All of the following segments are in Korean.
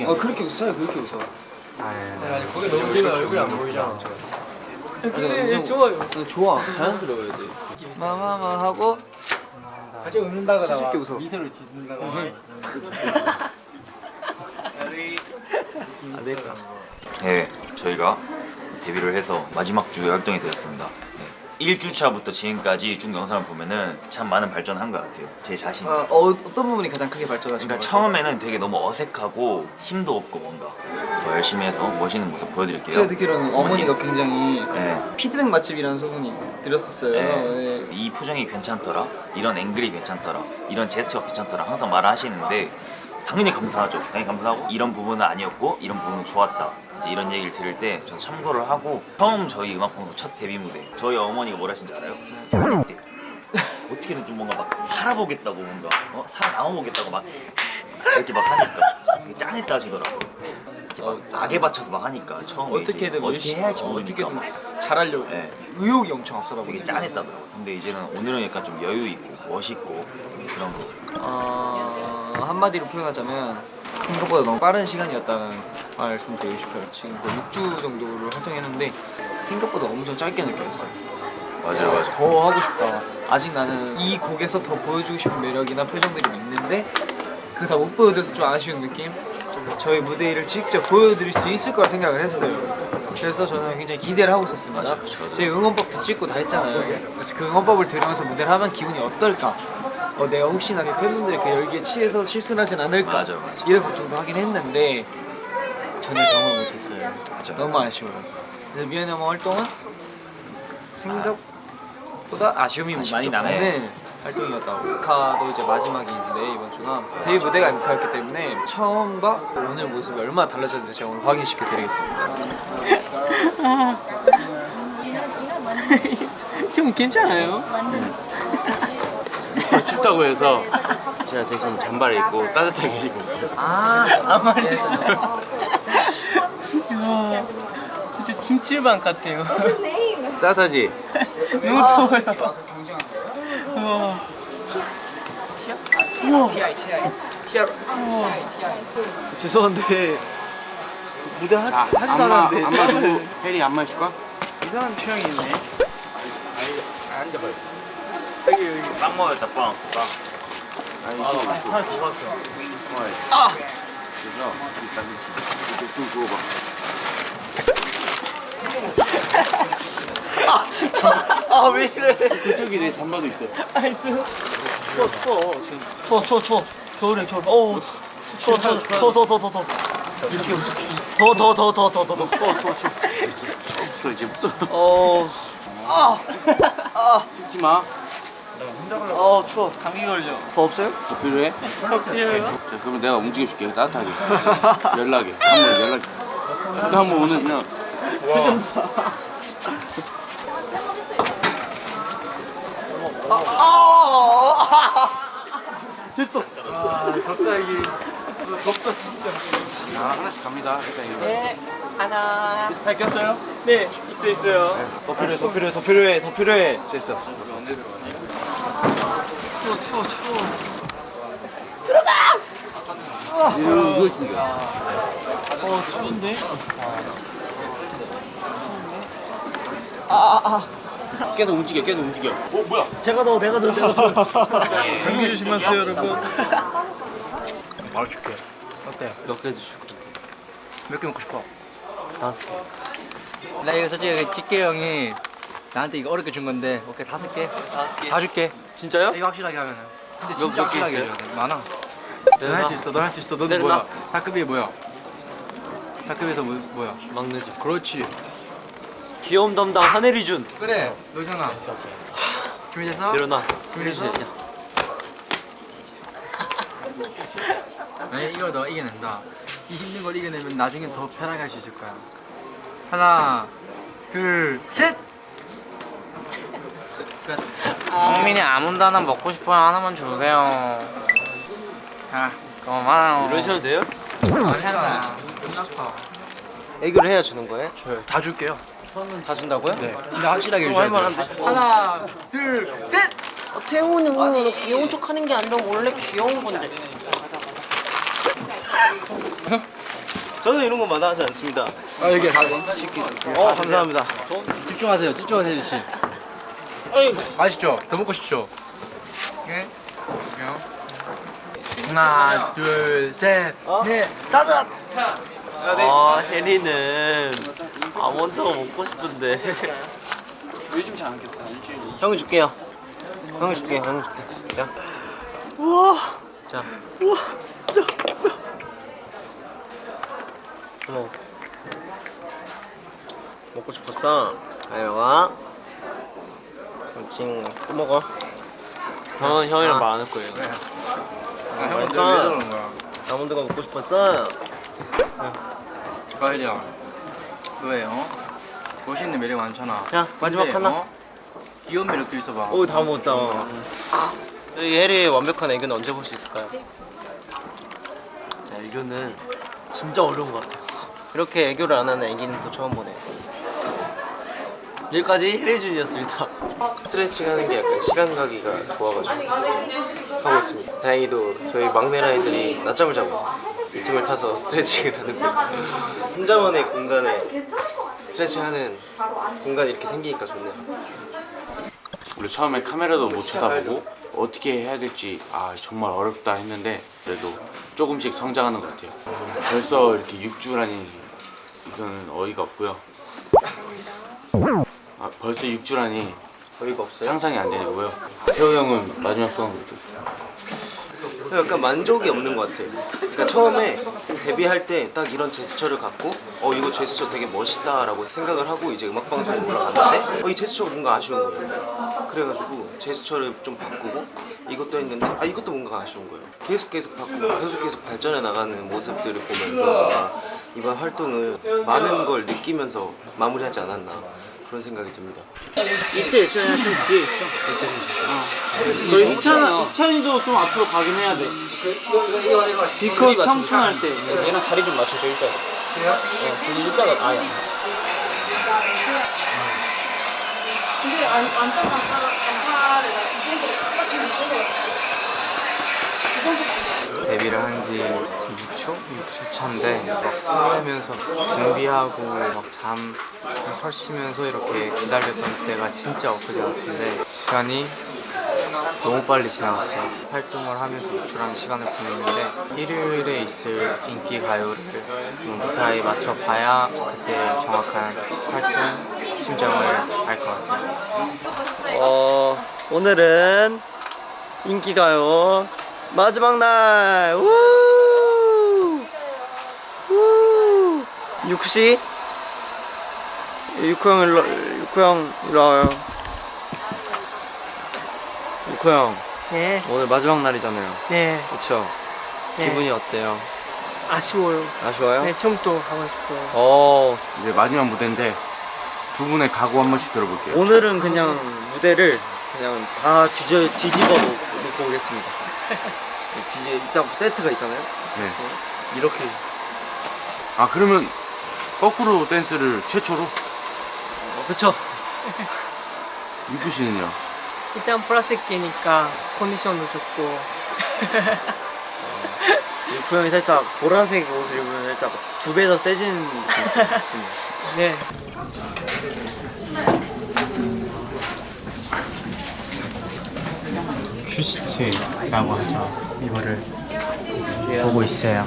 그렇게 웃어요. 그렇게 웃어. 아니 거기 너무 우리는 얼굴이 안 보이잖아. 근데 좋아요. 좋아. 자연스러워야 돼. 마마마 하고 같이 웃는다거나 수줍게 웃어. 미소를 짓는다거나. 안 될까? 네, 저희가 데뷔를 해서 마지막 주 활동이 되었습니다. 네. 1주차부터 지금까지 쭉 영상을 보면은 참 많은 발전한 것 같아요. 제 자신. 어떤 부분이 가장 크게 발전하신 그러니까 것 같아요? 처음에는 되게 너무 어색하고 힘도 없고 뭔가 더 열심히 해서 멋있는 모습 보여드릴게요. 제가 듣기로는 어머니가 굉장히 네. 피드백 맛집이라는 소문이 들었었어요. 네. 네. 이 표정이 괜찮더라, 이런 앵글이 괜찮더라, 이런 제스처가 괜찮더라 항상 말하시는데 당연히 감사하죠. 당연히 감사하고 이런 부분은 아니었고 이런 부분은 좋았다. 이제 이런 얘기를 들을 때 전 참고를 하고 처음 저희 음악방송 첫 데뷔 무대 저희 어머니가 뭐라 하신지 알아요? 짠했대요. 어떻게든 좀 뭔가 막 살아보겠다고 뭔가 살아남아보겠다고 막 이렇게 막 하니까 되게 짠했다 하시더라고요. 이렇게 막 악에 받쳐서 막 하니까 처음에 어떻게든 어떻게 해야 할지 모르니까 어떻게든 막 잘하려고 네. 의욕이 엄청 앞서가고 되게 짠했다더라고요. 근데 이제는 오늘은 약간 좀 여유 있고 멋있고 그런 거. 한마디로 표현하자면 생각보다 너무 빠른 시간이었다는 말씀드리고 싶어요. 지금 거의 6주 정도를 활동했는데 생각보다 엄청 짧게 느껴졌어요. 맞아요. 더 하고 싶다. 아직 나는 이 곡에서 더 보여주고 싶은 매력이나 표정들이 있는데 그거 다 못 보여드려서 좀 아쉬운 느낌? 좀 저희 무대를 직접 보여드릴 수 있을 거라 생각을 했어요. 그래서 저는 굉장히 기대를 하고 있었습니다. 맞아요, 저도. 저희 응원법도 찍고 다 했잖아요. 그래서 그 응원법을 들으면서 무대를 하면 기분이 어떨까? 내가 혹시나 팬분들의 그 열기에 취해서 실수를 하진 않을까? 맞아. 이런 걱정도 하긴 했는데 전혀 경험을 못했어요. 맞아. 너무 아쉬워요. 그래서 미연의 엄마 활동은 생각보다 아쉬움이 많이 아쉽죠. 남는 네. 활동이었다고. 미카도 이제 마지막인데 이번 주가 데뷔 무대가 미카였기 때문에 처음과 오늘 모습이 얼마나 달라졌는지 제가 오늘 확인시켜 드리겠습니다. 형 괜찮아요? 춥다고 해서 제가 대신 잠바를 입고 따뜻하게 입고 있어요. 아무 말이었어요. 진짜 침칠방 같아요. 따뜻하지? 너무 더워요. 우와. 죄송한데 무대 하지도 안마 않았는데 안마 주고 혜리 안마 해줄까? 이상한 취향이 있네. 앉아봐요. 빵 먹었다 빵. 아니 이쪽 하나 더 왔어. 그래서 일단 이렇게 좀 구워봐. 왜 이래? 그쪽에 내 잠바도 있어. 추워 겨울에 어우 추워 더 이렇게 더 없어 이제부터. 춥지 마. 추워 감기 걸려 더 없어요? 더 필요해? 자 그러면 내가 움직여줄게 따뜻하게. 연락해. 한번 연락. 수도 한번 오늘 그냥. 됐어 덥다 이게. 덥다 진짜. 자 하나씩 갑니다. 일단 이거. 네. 하나. 다 꼈어요? 네. 있어요. 더 필요해 됐어. 언제 들어가냐? 추워. 이러면 누워 있으면 돼. 추운데? 계속 움직여. 뭐야? 내가 더 감기 조심하세요 여러분. 맛있게. 어때요? 몇 개 드실 거예요? 몇 개 먹고 싶어? 5개 나 이거 솔직히 집게 형이 나한테 이거 어렵게 준 건데 오케이 5개. 5개 다 줄게. 진짜요? 이거 확실하게 하면은. 근데 몇 진짜 개 확실하게 있어요? 해줘야 돼. 많아. 내려놔. 넌 할 수 있어. 너는 내려놔. 뭐야? 다급이 뭐야? 다급에서 뭐야? 막내지 그렇지. 귀여움 담당 하늘이 준 그래. 너잖아. 준비됐어? 내려놔 준비됐어? 만약 이걸 너 이겨낸다. 이 힘든 걸 이겨내면 나중에 더 편하게 할 수 있을 거야. 하나, 둘, 셋. 끝. 성민이 아몬드 하나 먹고 싶어요. 하나만 주세요. 아, 고마워요. 이러셔도 돼요? 괜찮아. 끝났어. 애교를 해야 주는 거예요? 줘요. 다 줄게요. 다 준다고요? 네. 근데 확실하게 그럼 해줘야 할만한데? 돼. 하나, 둘, 셋. 태호는 귀여운 척 하는 게 아니라 원래 귀여운 건데. 저는 이런 거 마다하지 않습니다. 아 여기 다 감사합니다. 집중하세요. 집중하세요, 혜지 씨. 맛있죠? 더 먹고 싶죠? 오케이. 하나, 둘, 셋, 넷, 다섯. 혜리는 아몬드가 먹고 싶은데. 요즘 잘 안 꼈어요. 형이 줄게요. 형이 줄게. 자. 우와. 자. 우와, 진짜. 어머. 먹고 싶었어. 아영아. 지금 또 먹어. 형이랑 말 안 할 거예요. 형은 왜 저러는 거야? 아몬드가 먹고 싶었어. 가을이야. 왜요? 멋있는 매력 많잖아. 야, 마지막 근데, 하나. 귀여운 매력도 있어봐. 오, 다 먹었다. 이 해리의 완벽한 애교는 언제 볼 수 있을까요? 자, 애교는 진짜 어려운 것 같아요. 이렇게 애교를 안 하는 애기는 또 처음 보네요. 여기까지 해리준이었습니다. 스트레칭 하는 게 약간 시간 가기가 좋아가지고 하고 있습니다. 다행히도 저희 막내 라인들이 낮잠을 자고 있어요. 이 틈을 타서 스트레칭을 하는 거예요. 혼자만의 공간에 스트레칭 하는 공간이 이렇게 생기니까 좋네요. 우리 처음에 카메라도 못 쳐다보고 어떻게 해야 될지 정말 어렵다 했는데 그래도 조금씩 성장하는 것 같아요. 벌써 이렇게 6주라니 이거는 어이가 없고요. 벌써 6주라니 어이가 없어요? 상상이 안 되고요. 태호 형은 마지막 소감 뭐죠? 약간 만족이 없는 것 같아요. 그러니까 처음에 데뷔할 때 딱 이런 제스처를 갖고 이거 제스처 되게 멋있다라고 생각을 하고 이제 음악방송에 올라갔는데 이 제스처가 뭔가 아쉬운 거예요. 그래가지고 제스처를 좀 바꾸고 이것도 했는데 이것도 뭔가 아쉬운 거예요. 계속 바꾸고 계속 발전해 나가는 모습들을 보면서 이번 활동을 많은 걸 느끼면서 마무리하지 않았나 그런 생각이 듭니다. 이때 있어야 좀 뒤에 있어. 너희 희찬이도 좀 앞으로 가긴 해야 돼. 비커 청춘할 때. 얘랑 자리 좀 맞춰줘 일단. 그래요? 둘이 일자가 아예. 근데 완전 간판에다 데뷔를 한 지 6주 차인데 막 설레면서 준비하고 막 잠 설치면서 이렇게 기다렸던 때가 진짜 엊그제 같은데 시간이 너무 빨리 지나갔어요. 활동을 하면서 우출한 시간을 보냈는데 일요일에 있을 인기가요를 무사히 맞춰봐야 그때 정확한 활동 심정을 알 것 같아요. 오늘은 인기가요 마지막 날. 우! 6시 유쿠 형 일로 와요. 유쿠 형 네, 오늘 마지막 날이잖아요. 네, 그렇죠? 네. 기분이 어때요? 아쉬워요. 아쉬워요? 네, 처음 또 하고 싶어요. 이제 마지막 무대인데 두 분의 각오 한 번씩 들어볼게요. 오늘은 그냥 무대를 그냥 다 뒤집어 놓고 오겠습니다. 이따 세트가 있잖아요. 네. 이렇게 그러면 거꾸로 댄스를 최초로 그쵸? 유쿠 씨는요? 일단 플라스틱이니까 컨디션도 좋고. 유쿠 형이 살짝 보라색 옷을 입으면 살짝 2배 더 세진 느낌. 네. 큐시트라고 하죠. 이거를 보고 있어요.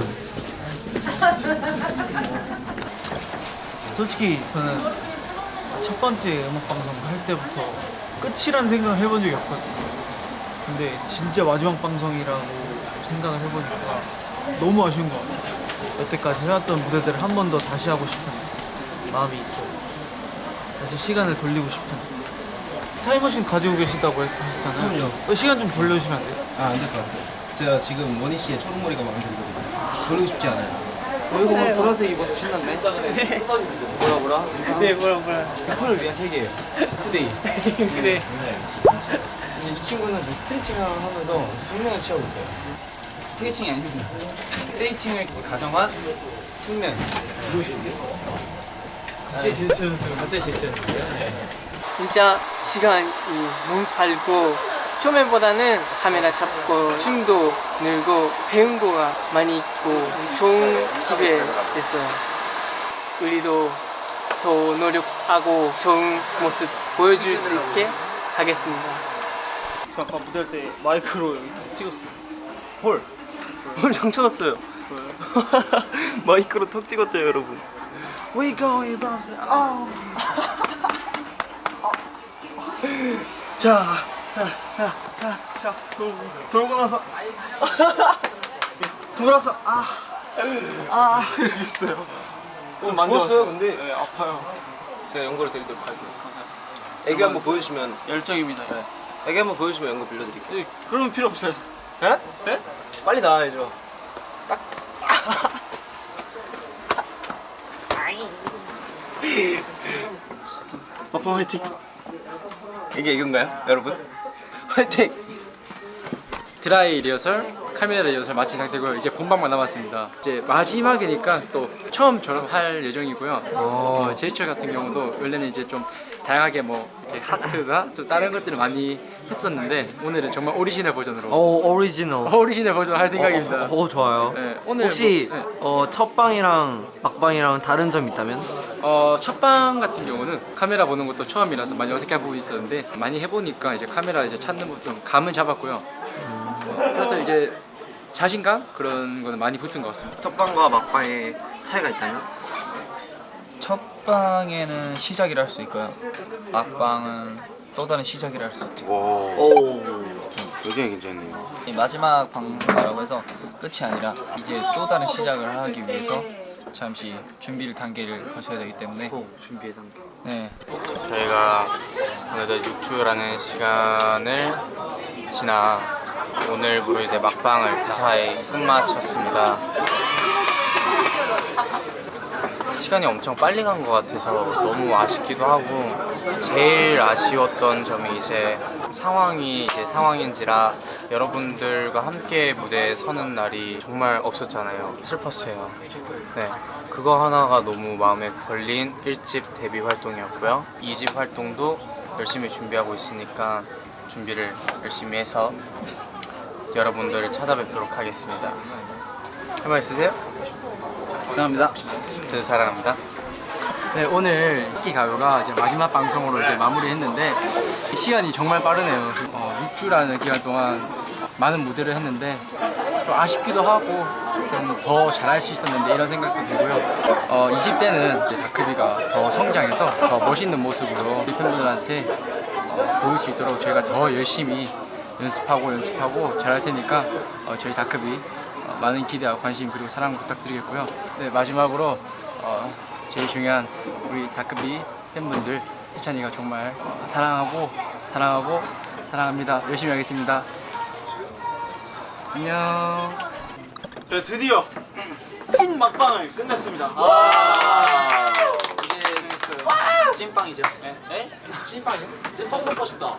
솔직히 저는 첫 번째 음악 방송 할 때부터 끝이란 생각을 해본 적이 없거든요. 근데 진짜 마지막 방송이라고 생각을 해보니까 너무 아쉬운 것 같아요. 여태까지 해왔던 무대들을 한 번 더 다시 하고 싶은 마음이 있어요. 다시 시간을 돌리고 싶은. 타임머신 가지고 계시다고 하셨잖아요. 시간 좀 돌려주시면 안 돼요? 안 될 것 같아요. 제가 지금 원희 씨의 초록머리가 마음에 들거든요. 돌리고 싶지 않아요. 이거 오늘 보라색 입어서 신났네. 뭐라? 네, 뭐라. 래퍼를 위한 책이에요. 투데이. 그래. 이 친구는 좀 스트레칭을 하면서 숙면을 취하고 있어요. 스트레칭이 아닙니다. 스트레칭을 가정한 숙면. 갑자기 제스처였어요. 진짜 시간이 너무 빨고 처음에보다는 카메라 잡고 춤도 늘고 배운 거가 많이 있고 좋은 기회 됐어요. 우리도 더 노력하고 좋은 모습 보여줄 수 있게 하겠습니다. 저 아까 무대할 때 마이크로 여기 턱 찍었어요. 헐 상처 났어요. 마이크로 턱 찍었죠 여러분. We going bounce. Oh. 자, 돌고 나서 돌아서 이렇게 했어요. 오늘 만졌어요 근데? 네, 아파요. 제가 연고를 드리도록 할게요. 애기 한번 보여주시면 열정입니다. 애기 한번 보여주시면 연고 빌려드릴게요. 네, 그러면 필요 없어요. 네? 네? 빨리 나와야죠. 아빠 화이팅. 이게 이건가요 여러분? 화이팅! 드라이 리허설, 카메라 리허설 마친 상태고요. 이제 본방만 남았습니다. 이제 마지막이니까 또 처음처럼 할 예정이고요. 제스처 같은 경우도 원래는 이제 좀 다양하게 뭐 이렇게 하트나 또 다른 것들을 많이 했었는데 오늘은 정말 오리지널 버전으로 오리지널 버전 할 생각입니다. 좋아요. 네, 오늘 혹시 뭐, 네. 첫 방이랑 막방이랑 다른 점 있다면? 첫 방 같은 경우는 카메라 보는 것도 처음이라서 많이 어색한 부분이 있었는데 많이 해보니까 이제 카메라 이제 찾는 부 좀 감은 잡았고요. 그래서 이제 자신감 그런 거는 많이 붙은 것 같습니다. 첫 방과 막방의 차이가 있다면? 첫 방에는 시작이라 할 수 있고요. 막방은 또 다른 시작이라 할 수 있죠. 오. 굉장히 괜찮네요. 이 마지막 방송이라고 해서 끝이 아니라 이제 또 다른 시작을 하기 위해서 잠시 준비를 단계를 거쳐야 되기 때문에 준비의 단계. 네. 저희가 오늘도 6주라는 시간을 지나 오늘부로 이제 막방을 무사히 끝마쳤습니다. 시간이 엄청 빨리 간 것 같아서 너무 아쉽기도 하고 제일 아쉬웠던 점이 이제 상황이 이제 상황인지라 여러분들과 함께 무대에 서는 날이 정말 없었잖아요. 슬펐어요. 네, 그거 하나가 너무 마음에 걸린 1집 데뷔 활동이었고요. 2집 활동도 열심히 준비하고 있으니까 준비를 열심히 해서 여러분들을 찾아뵙도록 하겠습니다. 할 말 있으세요? 감사합니다. 저도 사랑합니다. 네, 오늘 인기 가요가 이제 마지막 방송으로 이제 마무리했는데 시간이 정말 빠르네요. 6주라는 기간 동안 많은 무대를 했는데 좀 아쉽기도 하고 좀 더 잘할 수 있었는데 이런 생각도 들고요. 20대는 이제 다크비가 더 성장해서 더 멋있는 모습으로 우리 팬분들한테 보일 수 있도록 저희가 더 열심히 연습하고 잘할 테니까 저희 다크비 많은 기대와 관심 그리고 사랑 부탁드리겠고요. 네, 마지막으로 제일 중요한 우리 다크비 팬분들 희찬이가 정말 사랑합니다. 열심히 하겠습니다. 안녕. 네, 드디어 찐 막방을 끝냈습니다. 이게 재밌어요. 찐빵이죠. 네? 찐빵이요? 찐빵 먹고 싶다.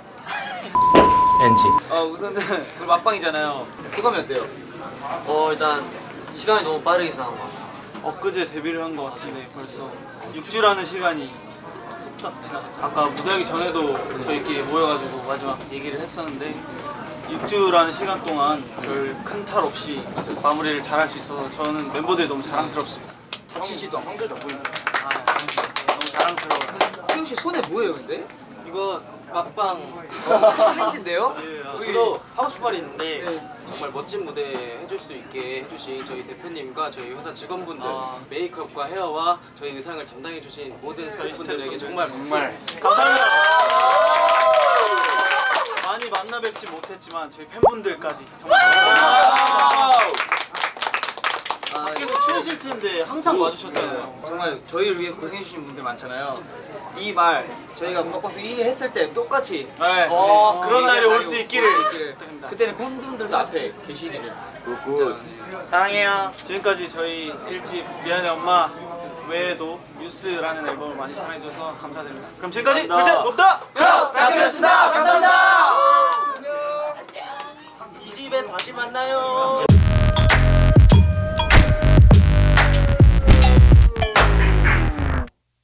NG. 우선은 우리 막방이잖아요. 소감이 어때요? 일단 시간이 너무 빠르게 지나간 것 같아요. 엊그제 데뷔를 한 것 같은데 벌써 6주라는 시간이 뚝딱 지나갔어요. 아까 무대하기 전에도 저희끼리 모여가지고 마지막 얘기를 했었는데 6주라는 시간 동안 별 큰 탈 없이 마무리를 잘할 수 있어서 저는 멤버들이 너무 자랑스럽습니다. 다치지도 않고 한결 더 보입니다. 너무 자랑스러워요. 태용 씨 손에 뭐예요 근데? 이거 막방 챌린지인데요? 저도 하고 싶은 말이 있는데 정말 멋진 무대 해줄 수 있게 해주신 저희 대표님과 저희 회사 직원분들 메이크업과 헤어와 저희 의상을 담당해주신 모든 스태프분들에게 정말 감사합니다. 많이 만나 뵙지 못했지만 저희 팬분들까지 정말 감사합니다. 밖에서 추우실 텐데 항상 와주셨잖아요. 정말 저희를 위해 고생해주신 분들 많잖아요. 이 말 저희가 음악방송 1위 했을 때 똑같이 네. 그런 날이 올 수 있기를. 그때는 팬분들도 앞에 계시기를. 사랑해요. 지금까지 저희 1집 미안해 엄마 외에도 뉴스라는 앨범을 많이 사랑해줘서 감사드립니다. 그럼 지금까지 둘셋 높다! 다크비였습니다. 감사합니다. 이 집에 다시 만나요.